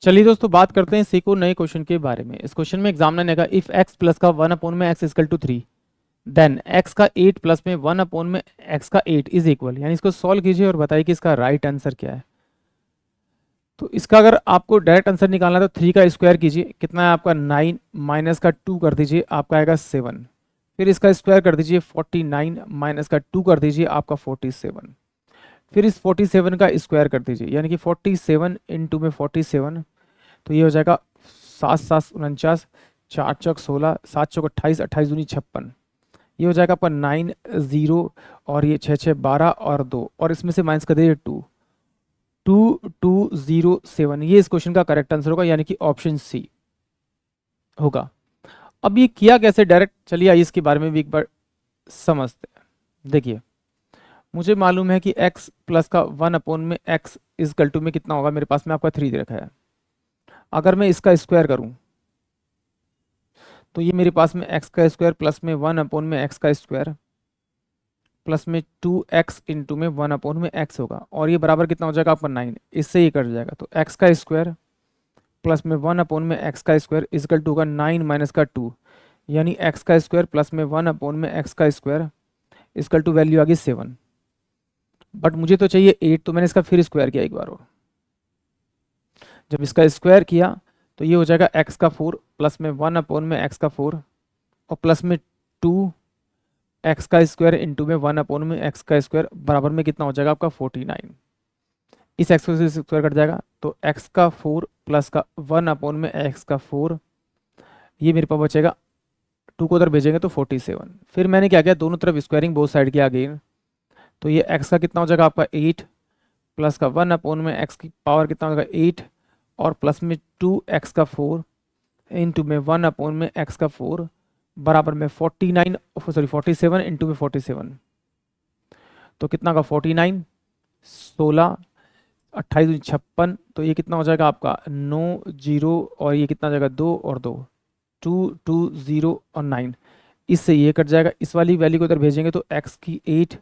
चलिए दोस्तों बात करते हैं सीखो नए क्वेश्चन के बारे में। इस क्वेश्चन में एग्जामिनर ने कहा इफ एक्स प्लस का 1 में x is equal to 3 then x का 8 प्लस में 1 में एक्स का 8 इज इक्वल, यानी इसको सॉल्व कीजिए और बताइए कि इसका राइट आंसर क्या है। तो इसका अगर आपको डायरेक्ट आंसर निकालना है तो 3 का स्क्वायर कीजिए, कितना है आपका 9, माइनस का 2 कर दीजिए आपका आएगा 7। फिर इसका स्क्वायर कर दीजिए 49, माइनस का 2 कर दीजिए आपका 47। फिर इस 47 का स्क्वायर कर दीजिए, यानी कि 47 इंटू में 47, तो ये हो जाएगा 7 7 49, 4 चौक 16, 7 चौक 28, 28 दूनी 56। ये हो जाएगा आपका 9 0 और ये 6 6 12 और 2, और इसमें से माइनस कर दीजिए 2 2 2 0 7। ये इस क्वेश्चन का करेक्ट आंसर होगा, यानी कि ऑप्शन सी होगा। अब ये किया कैसे डायरेक्ट, चलिए आइए इसके बारे में भी एक बार समझते हैं। देखिए मुझे मालूम है कि x प्लस का 1 में x इजकल टू में कितना होगा, मेरे पास में आपका 3 दे रखा है। अगर मैं इसका स्क्वायर करूं तो ये मेरे पास में x का स्क्वायर प्लस में 1 में x का स्क्वायर प्लस में 2x इंटू में 1 में x होगा, और ये बराबर कितना हो जाएगा आपका 9। इससे ये कट जाएगा, तो x का स्क्वायर प्लस में 1 में x का स्क्वायर इजकल टू होगा 9 माइनस का 2, यानी x का स्क्वायर प्लस में 1 में x का स्क्वायर इजकल टू वैल्यू आ गई 7। बट मुझे तो चाहिए 8, तो मैंने इसका फिर स्क्वायर किया एक बार और। जब इसका स्क्वायर किया तो ये हो जाएगा x का 4 प्लस में 1 में x का 4 और प्लस में 2 एक्स का स्क्वायर इंटू में 1 में एक्स का स्क्वायर बराबर में कितना हो जाएगा आपका 49। इस एक्स से स्क्वायर कट जाएगा, तो एक्स का 4 प्लस का 1 में एक्स का 4, ये मेरे पास बचेगा 2 को उधर भेजेंगे तो 47। फिर मैंने क्या किया, दोनों तरफ स्क्वायरिंग बोथ साइड किया अगेन, तो ये एक्स का कितना हो जाएगा आपका 8 प्लस का 1 में एक्स की पावर कितना हो जाएगा 8 और प्लस में 2 एक्स का 4 इंटू में 1 में एक्स का 4 बराबर में 47 इंटू में 47, तो कितना का 49 16 28 56, तो ये कितना हो जाएगा आपका 9 0 और ये कितना हो जाएगा 2 और 2 2 2 0 और 9। इससे ये कट जाएगा, इस वाली वैल्यू को इधर भेजेंगे तो x की 8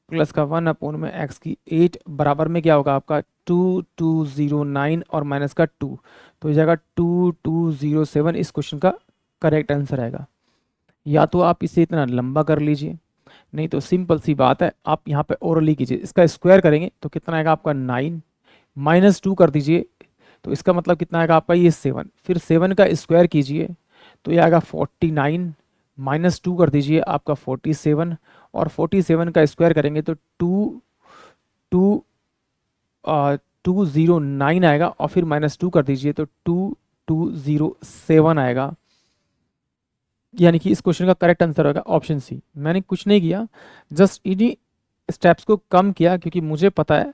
प्लस का 1 में x की 8 बराबर में क्या होगा आपका 2 2 0 9 और माइनस का 2, तो हो जाएगा 2 2 0 7। इस क्वेश्चन का करेक्ट आंसर आएगा। या तो आप इसे इतना लंबा कर लीजिए, नहीं तो सिंपल सी बात है, आप यहाँ पे ओरली कीजिए। इसका स्क्वायर करेंगे तो कितना आएगा आपका 9, माइनस 2 कर दीजिए तो इसका मतलब कितना आएगा आपका ये 7। फिर 7 का स्क्वायर कीजिए तो ये आएगा 49, माइनस 2 कर दीजिए आपका 47, और 47 का स्क्वायर करेंगे तो 2 2 0 9 आएगा, और फिर माइनस 2 कर दीजिए तो 2 2 0 7 आएगा। यानी कि इस क्वेश्चन का करेक्ट आंसर होगा ऑप्शन सी। मैंने कुछ नहीं किया, जस्ट इन्हीं स्टेप्स को कम किया, क्योंकि मुझे पता है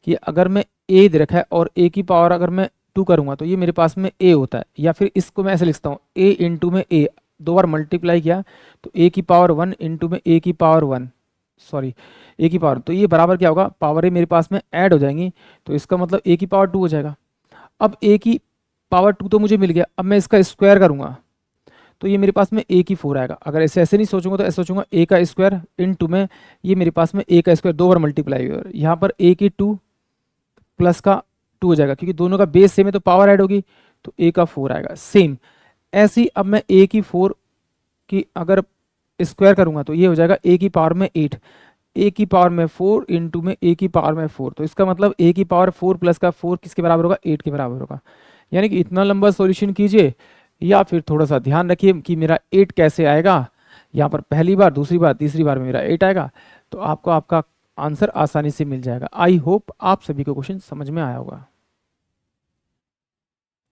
कि अगर मैं ए दे रखा है और ए की पावर अगर मैं 2 करूंगा तो ये मेरे पास में ए होता है, या फिर इसको मैं ऐसे लिखता हूँ ए इंटू में ए, 2 बार मल्टीप्लाई किया तो ए की पावर 1 इंटू में ए की पावर 1, सॉरी ए की पावर, तो ये बराबर क्या होगा, पावर ए मेरे पास में ऐड हो जाएंगी, तो इसका मतलब ए की पावर 2 हो जाएगा। अब ए की पावर 2 तो मुझे मिल गया, अब मैं इसका स्क्वायर करूंगा तो ये मेरे पास में ए की 4 आएगा। अगर ऐसे ऐसे नहीं सोचूंगा तो ऐसे सोचूंगा ए का स्क्वायर इंटू में ये मेरे पास में ए का स्क्वायर 2 बार मल्टीप्लाई होगा, यहाँ पर ए की 2 प्लस का 2 हो जाएगा, क्योंकि दोनों का बेस सेम है तो पावर ऐड होगी, तो ए का 4 आएगा। सेम ऐसे ही अब मैं ए की 4 की अगर स्क्वायर करूंगा तो ये हो जाएगा ए की पावर में 8, ए की पावर में 4 इंटू में ए की पावर में 4, तो इसका मतलब ए की पावर 4 प्लस का 4 किसके बराबर होगा, 8 के बराबर होगा। यानी कि इतना लंबा सॉल्यूशन कीजिए, या फिर थोड़ा सा ध्यान रखिए कि मेरा 8 कैसे आएगा। यहाँ पर पहली बार, दूसरी बार, तीसरी बार में मेरा 8 आएगा, तो आपको आपका आंसर आसानी से मिल जाएगा। आई होप आप सभी को क्वेश्चन समझ में आया होगा।